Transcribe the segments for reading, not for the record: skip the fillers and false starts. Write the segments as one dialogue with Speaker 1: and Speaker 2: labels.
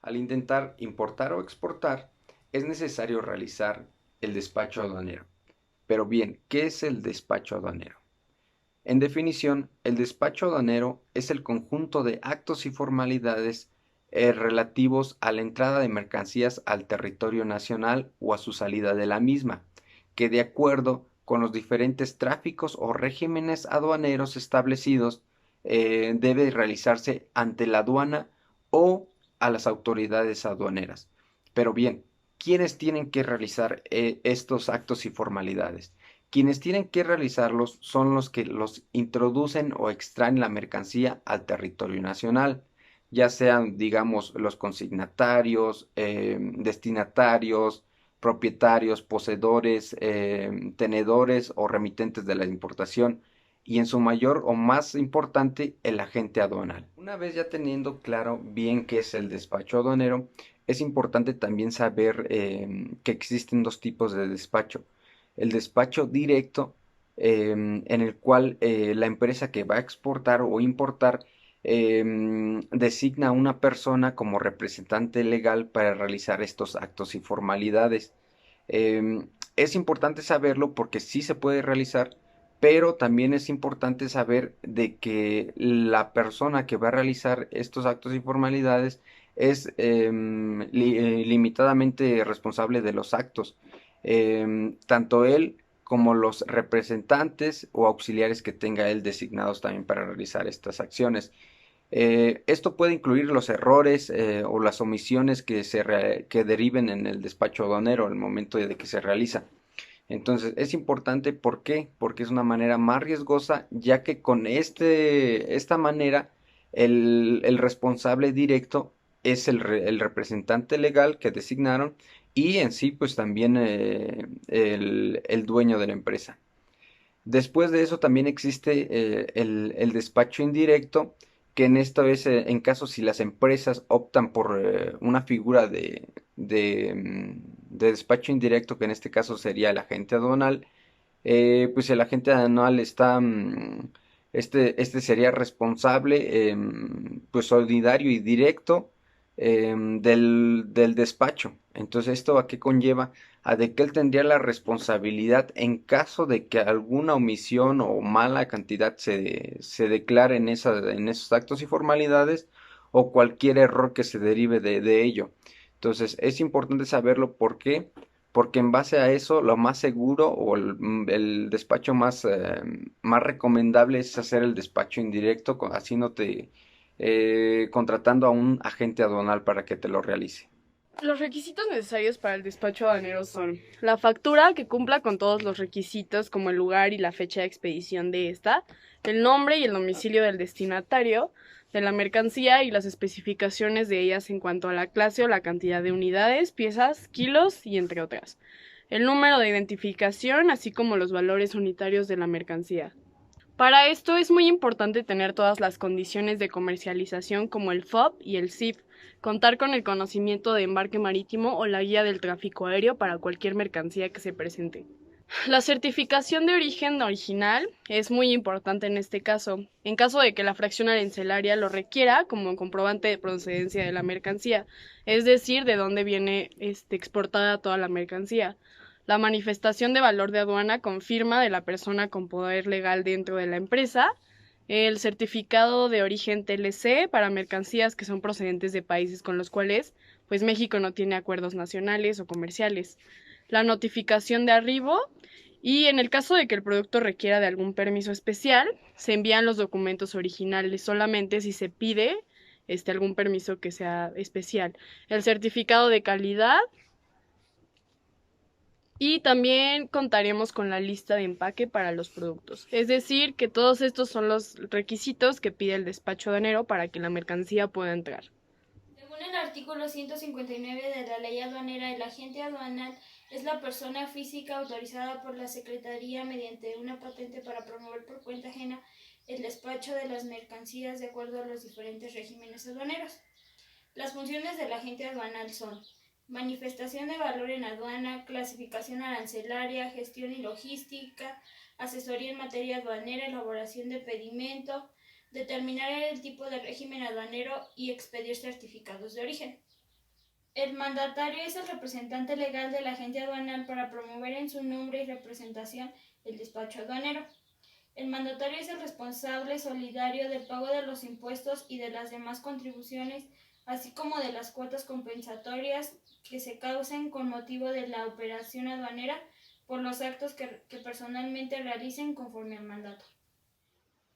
Speaker 1: Al intentar importar o exportar, es necesario realizar el despacho aduanero. Pero bien, ¿qué es el despacho aduanero? En definición, el despacho aduanero es el conjunto de actos y formalidades relativos a la entrada de mercancías al territorio nacional o a su salida de la misma, que de acuerdo con los diferentes tráficos o regímenes aduaneros establecidos, debe realizarse ante la aduana o a las autoridades aduaneras. Pero bien, ¿quiénes tienen que realizar estos actos y formalidades? Quienes tienen que realizarlos son los que los introducen o extraen la mercancía al territorio nacional, ya sean, digamos, los consignatarios, destinatarios, propietarios, poseedores, tenedores o remitentes de la importación, y en su mayor o más importante, el agente aduanal. Una vez ya teniendo claro bien qué es el despacho aduanero, es importante también saber que existen dos tipos de despacho: el despacho directo, en el cual la empresa que va a exportar o importar designa a una persona como representante legal para realizar estos actos y formalidades. Es importante saberlo porque sí se puede realizar, pero también es importante saber de que la persona que va a realizar estos actos y formalidades es limitadamente responsable de los actos. Tanto él como los representantes o auxiliares que tenga él designados también para realizar estas acciones. Esto puede incluir los errores o las omisiones que deriven en el despacho aduanero al momento de que se realiza. Entonces es importante, ¿por qué? Porque es una manera más riesgosa, ya que con esta manera el responsable directo es el representante legal que designaron, y en sí pues también el dueño de la empresa. Después de eso también existe el despacho indirecto, que en esto es en caso si las empresas optan por una figura de despacho indirecto, que en este caso sería el agente aduanal. Pues el agente aduanal está, este sería responsable, pues solidario y directo, del despacho. Entonces, ¿esto a qué conlleva? A de que él tendría la responsabilidad en caso de que alguna omisión o mala cantidad se declare en esos actos y formalidades, o cualquier error que se derive de ello. Entonces, es importante saberlo. ¿Por qué? Porque en base a eso, lo más seguro o el despacho más recomendable es hacer el despacho indirecto, haciéndote, contratando a un agente aduanal para que te lo realice.
Speaker 2: Los requisitos necesarios para el despacho aduanero son la factura que cumpla con todos los requisitos como el lugar y la fecha de expedición de esta, el nombre y el domicilio del destinatario de la mercancía y las especificaciones de ellas en cuanto a la clase o la cantidad de unidades, piezas, kilos y entre otras, el número de identificación así como los valores unitarios de la mercancía. Para esto es muy importante tener todas las condiciones de comercialización como el FOB y el CIF, contar con el conocimiento de embarque marítimo o la guía del tráfico aéreo para cualquier mercancía que se presente. La certificación de origen original es muy importante en este caso, en caso de que la fracción arancelaria lo requiera como comprobante de procedencia de la mercancía, es decir, de dónde viene exportada toda la mercancía. La manifestación de valor de aduana confirma de la persona con poder legal dentro de la empresa. El certificado de origen TLC para mercancías que son procedentes de países con los cuales pues México no tiene acuerdos nacionales o comerciales. La notificación de arribo, y en el caso de que el producto requiera de algún permiso especial, se envían los documentos originales solamente si se pide algún permiso que sea especial. El certificado de calidad, y también contaremos con la lista de empaque para los productos. Es decir, que todos estos son los requisitos que pide el despacho aduanero para que la mercancía pueda entrar.
Speaker 3: Según el artículo 159 de la Ley Aduanera, el agente aduanal es la persona física autorizada por la Secretaría mediante una patente para promover por cuenta ajena el despacho de las mercancías de acuerdo a los diferentes regímenes aduaneros. Las funciones del agente aduanal son manifestación de valor en aduana, clasificación arancelaria, gestión y logística, asesoría en materia aduanera, elaboración de pedimento, determinar el tipo de régimen aduanero y expedir certificados de origen. El mandatario es el representante legal del agente aduanal para promover en su nombre y representación el despacho aduanero. El mandatario es el responsable solidario del pago de los impuestos y de las demás contribuciones, así como de las cuotas compensatorias que se causen con motivo de la operación aduanera por los actos que personalmente realicen conforme al mandato.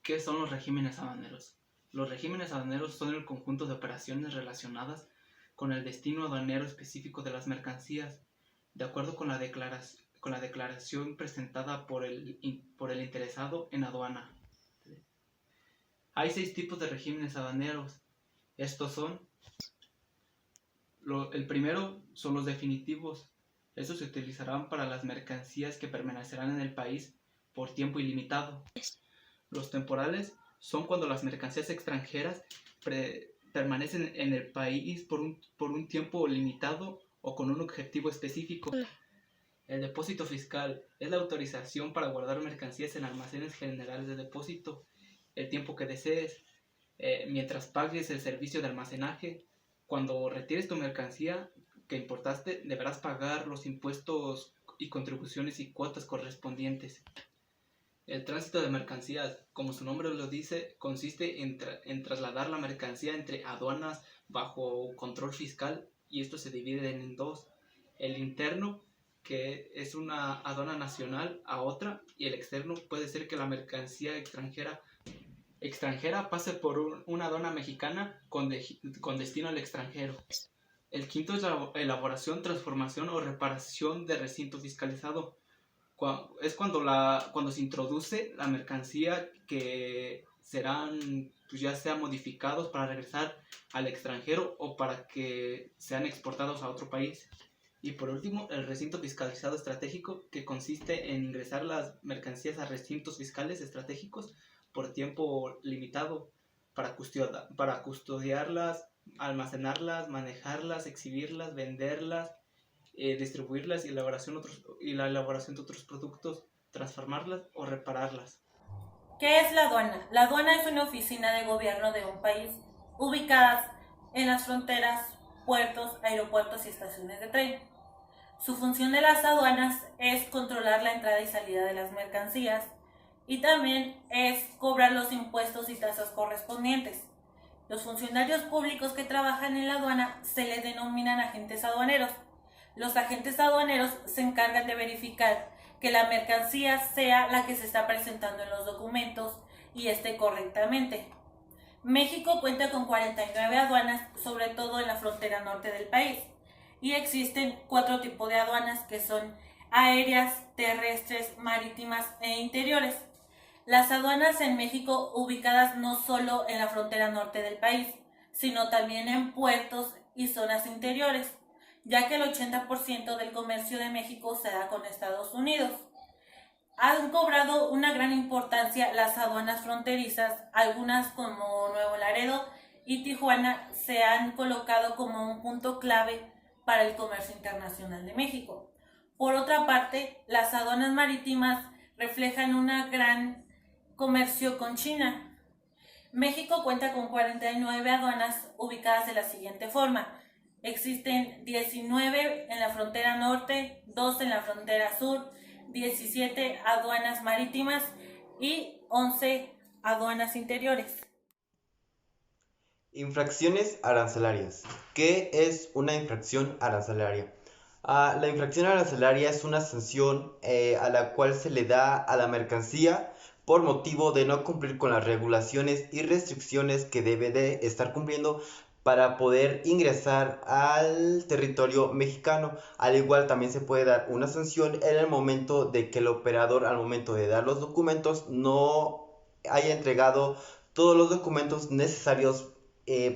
Speaker 4: ¿Qué son los regímenes aduaneros? Los regímenes aduaneros son el conjunto de operaciones relacionadas con el destino aduanero específico de las mercancías, de acuerdo con la declaración presentada por el interesado en aduana. Hay 6 tipos de regímenes aduaneros. Estos son: el primero son los definitivos. Estos se utilizarán para las mercancías que permanecerán en el país por tiempo ilimitado. Los temporales son cuando las mercancías extranjeras permanecen en el país por un tiempo limitado o con un objetivo específico. El depósito fiscal es la autorización para guardar mercancías en almacenes generales de depósito el tiempo que desees, mientras pagues el servicio de almacenaje. Cuando retires tu mercancía que importaste, deberás pagar los impuestos y contribuciones y cuotas correspondientes. El tránsito de mercancías, como su nombre lo dice, consiste en trasladar la mercancía entre aduanas bajo control fiscal, y esto se divide en 2. El interno, que es una aduana nacional a otra, y el externo puede ser que la mercancía extranjera pase por una aduana mexicana con destino al extranjero. El quinto es la elaboración, transformación o reparación de recinto fiscalizado. Es cuando se introduce la mercancía que serán ya sea modificados para regresar al extranjero o para que sean exportados a otro país. Y por último, el recinto fiscalizado estratégico, que consiste en ingresar las mercancías a recintos fiscales estratégicos por tiempo limitado para custodiarlas, almacenarlas, manejarlas, exhibirlas, venderlas, distribuirlas y la elaboración de otros productos, transformarlas o repararlas.
Speaker 5: ¿Qué es la aduana? La aduana es una oficina de gobierno de un país ubicadas en las fronteras, puertos, aeropuertos y estaciones de tren. Su función de las aduanas es controlar la entrada y salida de las mercancías y también es cobrar los impuestos y tasas correspondientes. Los funcionarios públicos que trabajan en la aduana se les denominan agentes aduaneros. Los agentes aduaneros se encargan de verificar que la mercancía sea la que se está presentando en los documentos y esté correctamente. México cuenta con 49 aduanas, sobre todo en la frontera norte del país, y existen 4 tipos de aduanas que son aéreas, terrestres, marítimas e interiores. Las aduanas en México ubicadas no solo en la frontera norte del país, sino también en puertos y zonas interiores, ya que el 80% del comercio de México se da con Estados Unidos. Han cobrado una gran importancia las aduanas fronterizas, algunas como Nuevo Laredo y Tijuana se han colocado como un punto clave para el comercio internacional de México. Por otra parte, las aduanas marítimas reflejan un gran comercio con China. México cuenta con 49 aduanas ubicadas de la siguiente forma. Existen 19 en la frontera norte, 2 en la frontera sur, 17 aduanas marítimas y 11 aduanas interiores.
Speaker 6: Infracciones arancelarias. ¿Qué es una infracción arancelaria? La infracción arancelaria es una sanción a la cual se le da a la mercancía por motivo de no cumplir con las regulaciones y restricciones que debe de estar cumpliendo para poder ingresar al territorio mexicano. Al igual también se puede dar una sanción en el momento de que el operador, al momento de dar los documentos, no haya entregado todos los documentos necesarios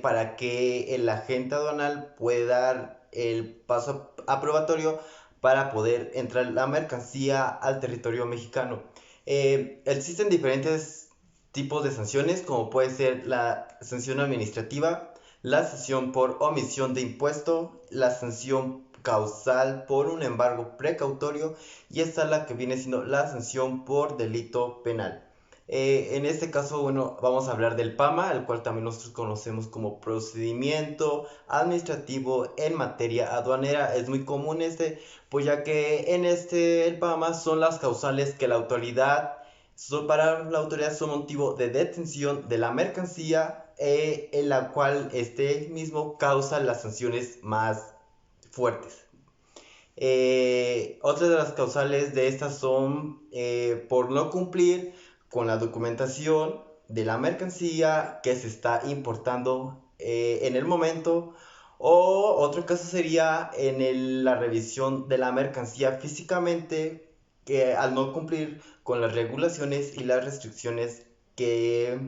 Speaker 6: para que el agente aduanal pueda dar el paso aprobatorio para poder entrar la mercancía al territorio mexicano. Existen diferentes tipos de sanciones, como puede ser la sanción administrativa, la sanción por omisión de impuesto, la sanción causal por un embargo precautorio y esta es la que viene siendo la sanción por delito penal. En este caso, bueno, vamos a hablar del PAMA, el cual también nosotros conocemos como procedimiento administrativo en materia aduanera. Es muy común pues ya que el PAMA son las causales que para la autoridad son motivo de detención de la mercancía, en la cual este mismo causa las sanciones más fuertes. Otras de las causales de estas son por no cumplir con la documentación de la mercancía que se está importando en el momento, o otro caso sería la revisión de la mercancía físicamente, que al no cumplir con las regulaciones y las restricciones que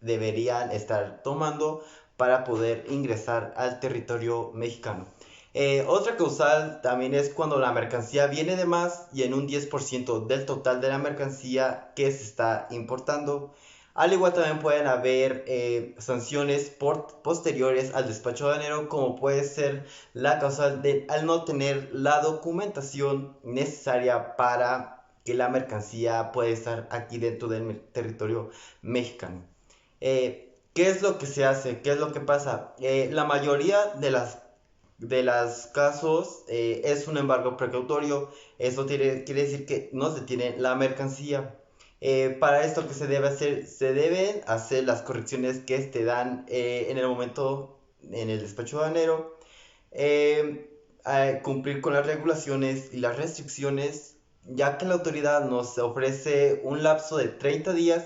Speaker 6: deberían estar tomando para poder ingresar al territorio mexicano. Otra causal también es cuando la mercancía viene de más y en un 10% del total de la mercancía que se está importando. Al igual también pueden haber sanciones posteriores al despacho aduanero, como puede ser la causal de al no tener la documentación necesaria para que la mercancía pueda estar aquí dentro del territorio mexicano. ¿Qué es lo que se hace? ¿Qué es lo que pasa? La mayoría de los casos es un embargo precautorio. Esto quiere decir que no se tiene la mercancía. Para esto, que se debe hacer? Se deben hacer las correcciones que te dan en el momento en el despacho aduanero, cumplir con las regulaciones y las restricciones, ya que la autoridad nos ofrece un lapso de 30 días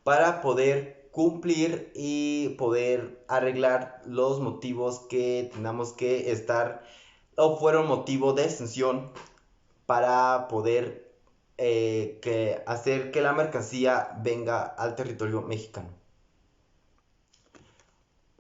Speaker 6: para poder cumplir y poder arreglar los motivos que tengamos que estar o fueron motivo de exención, para poder hacer que la mercancía venga al territorio mexicano.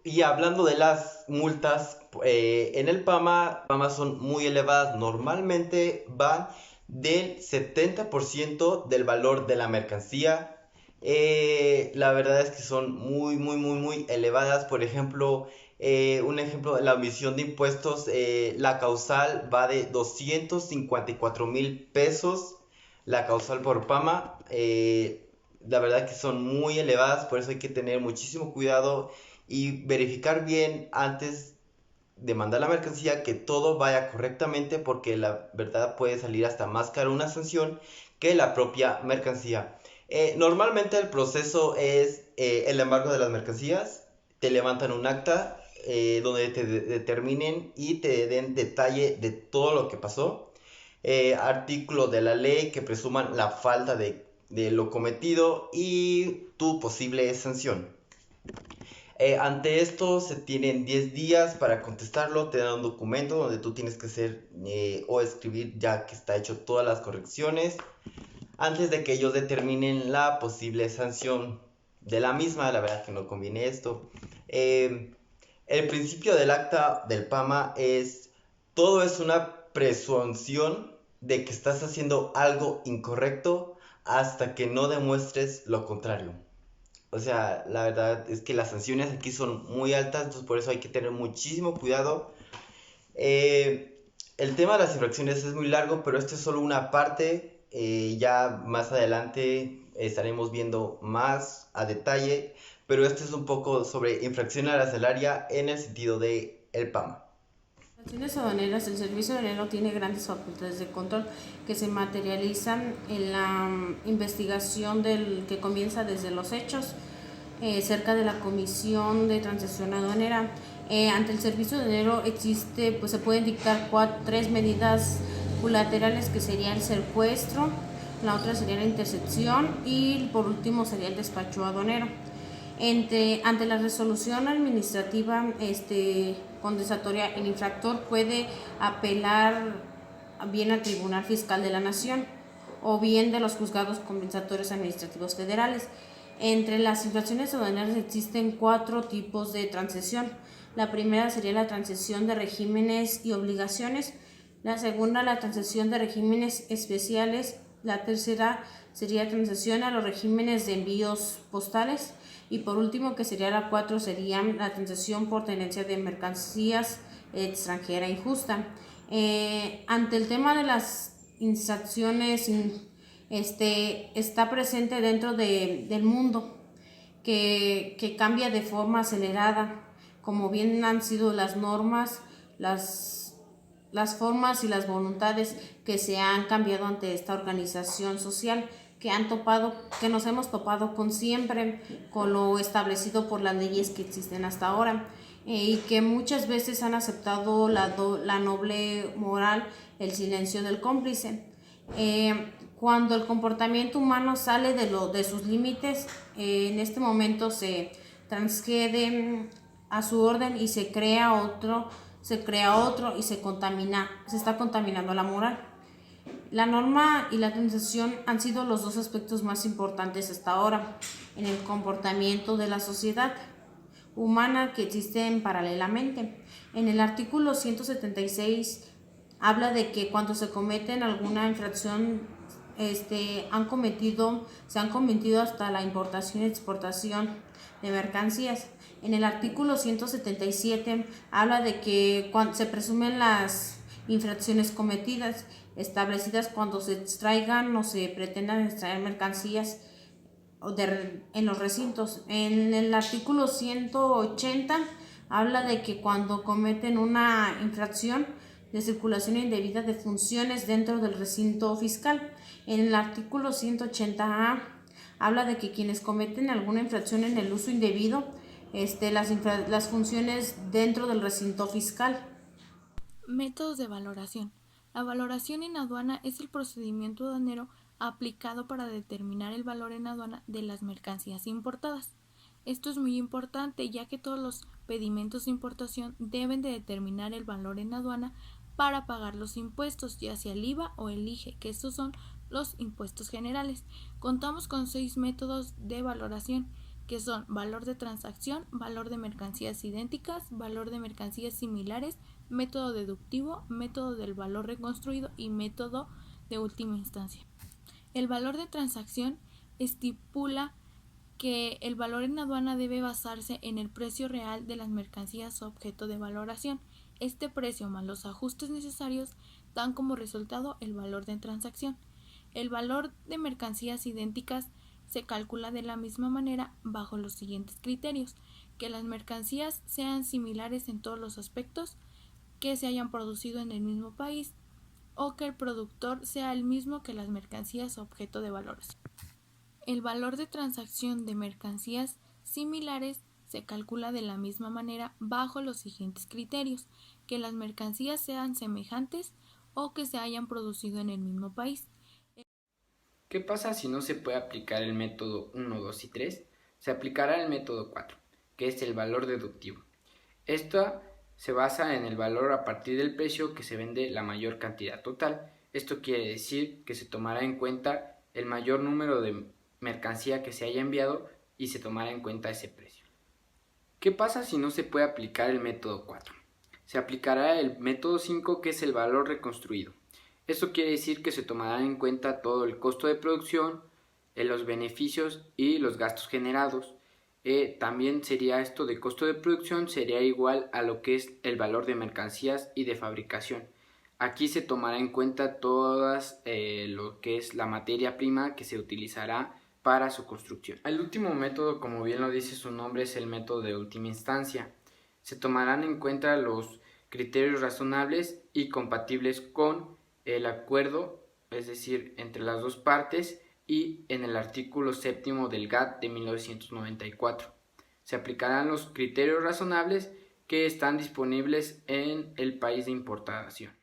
Speaker 6: Y hablando de las multas, en el PAMA son muy elevadas. Normalmente van del 70% del valor de la mercancía. La verdad es que son muy, muy, muy, muy elevadas. Por ejemplo, un ejemplo de la omisión de impuestos, la causal va de 254,000 pesos. La causal por PAMA, la verdad que son muy elevadas, por eso hay que tener muchísimo cuidado y verificar bien antes de mandar la mercancía que todo vaya correctamente, porque la verdad puede salir hasta más caro una sanción que la propia mercancía. Normalmente el proceso es el embargo de las mercancías. Te levantan un acta donde te determinen y te den detalle de todo lo que pasó. Artículo de la ley que presuman la falta de lo cometido y tu posible sanción. Ante esto se tienen 10 días para contestarlo. Te dan un documento donde tú tienes que hacer o escribir ya que está hecho todas las correcciones, antes de que ellos determinen la posible sanción de la misma. La verdad que no conviene esto. El principio del acta del PAMA es: todo es una presunción de que estás haciendo algo incorrecto hasta que no demuestres lo contrario. O sea, la verdad es que las sanciones aquí son muy altas, entonces por eso hay que tener muchísimo cuidado. El tema de las infracciones es muy largo, pero esto es solo una parte. Ya más adelante estaremos viendo más a detalle, pero esto es un poco sobre infracción arancelaria en el sentido de el PAMA.
Speaker 7: Acciones aduaneras. El servicio aduanero tiene grandes facultades de control que se materializan en la investigación que comienza desde los hechos cerca de la Comisión de Transacción Aduanera. Ante el servicio aduanero se pueden dictar 3 medidas colaterales, que sería el secuestro, la otra sería la intercepción y por último sería el despacho aduanero. Ante la resolución administrativa condensatoria, el infractor puede apelar bien al Tribunal Fiscal de la Nación o bien de los juzgados compensatorios administrativos federales. Entre las infracciones aduaneras existen 4 tipos de transacción. La primera sería la transacción de regímenes y obligaciones. La segunda, la transacción de regímenes especiales. La tercera sería transacción a los regímenes de envíos postales. Y por último, que sería la 4, sería la transacción por tenencia de mercancías extranjera injusta. Ante el tema de las infracciones está presente dentro del mundo, que cambia de forma acelerada, como bien han sido las normas, las formas y las voluntades que se han cambiado ante esta organización social, que nos hemos topado con siempre, con lo establecido por las leyes que existen hasta ahora, y que muchas veces han aceptado la noble moral, el silencio del cómplice. Cuando el comportamiento humano sale de sus límites, en este momento se transgrede a su orden y se crea otro y se está contaminando la moral. La norma y la transición han sido los dos aspectos más importantes hasta ahora en el comportamiento de la sociedad humana que existen paralelamente. En el artículo 176 habla de que cuando se cometen alguna infracción, se han cometido hasta la importación y exportación de mercancías. En el artículo 177 habla de que cuando se presumen las infracciones cometidas, establecidas cuando se extraigan o se pretendan extraer mercancías en los recintos. En el artículo 180 habla de que cuando cometen una infracción de circulación indebida de funciones dentro del recinto fiscal. En el artículo 180A habla de que quienes cometen alguna infracción en el uso indebido, las funciones dentro del recinto fiscal.
Speaker 8: Métodos de valoración. La valoración en aduana es el procedimiento aduanero aplicado para determinar el valor en aduana de las mercancías importadas. Esto es muy importante, ya que todos los pedimentos de importación deben de determinar el valor en aduana para pagar los impuestos, ya sea el IVA o el IGE, que estos son los impuestos generales. Contamos con 6 métodos de valoración, que son valor de transacción, valor de mercancías idénticas, valor de mercancías similares, método deductivo, método del valor reconstruido y método de última instancia. El valor de transacción estipula que el valor en aduana debe basarse en el precio real de las mercancías objeto de valoración. Este precio más los ajustes necesarios dan como resultado el valor de transacción. El valor de mercancías idénticas se calcula de la misma manera bajo los siguientes criterios: que las mercancías sean similares en todos los aspectos, que se hayan producido en el mismo país o que el productor sea el mismo que las mercancías objeto de valoración. El valor de transacción de mercancías similares se calcula de la misma manera bajo los siguientes criterios: que las mercancías sean semejantes o que se hayan producido en el mismo país.
Speaker 1: ¿Qué pasa si no se puede aplicar el método 1, 2 y 3? Se aplicará el método 4, que es el valor deductivo. Esto se basa en el valor a partir del precio que se vende la mayor cantidad total. Esto quiere decir que se tomará en cuenta el mayor número de mercancía que se haya enviado y se tomará en cuenta ese precio. ¿Qué pasa si no se puede aplicar el método 4? Se aplicará el método 5, que es el valor reconstruido. Esto quiere decir que se tomará en cuenta todo el costo de producción, los beneficios y los gastos generados. También sería esto de costo de producción, sería igual a lo que es el valor de mercancías y de fabricación. Aquí se tomará en cuenta todas lo que es la materia prima que se utilizará para su construcción. El último método, como bien lo dice su nombre, es el método de última instancia. Se tomarán en cuenta los criterios razonables y compatibles con el acuerdo, es decir, entre las dos partes, y en el artículo 7 del GATT de 1994. Se aplicarán los criterios razonables que están disponibles en el país de importación.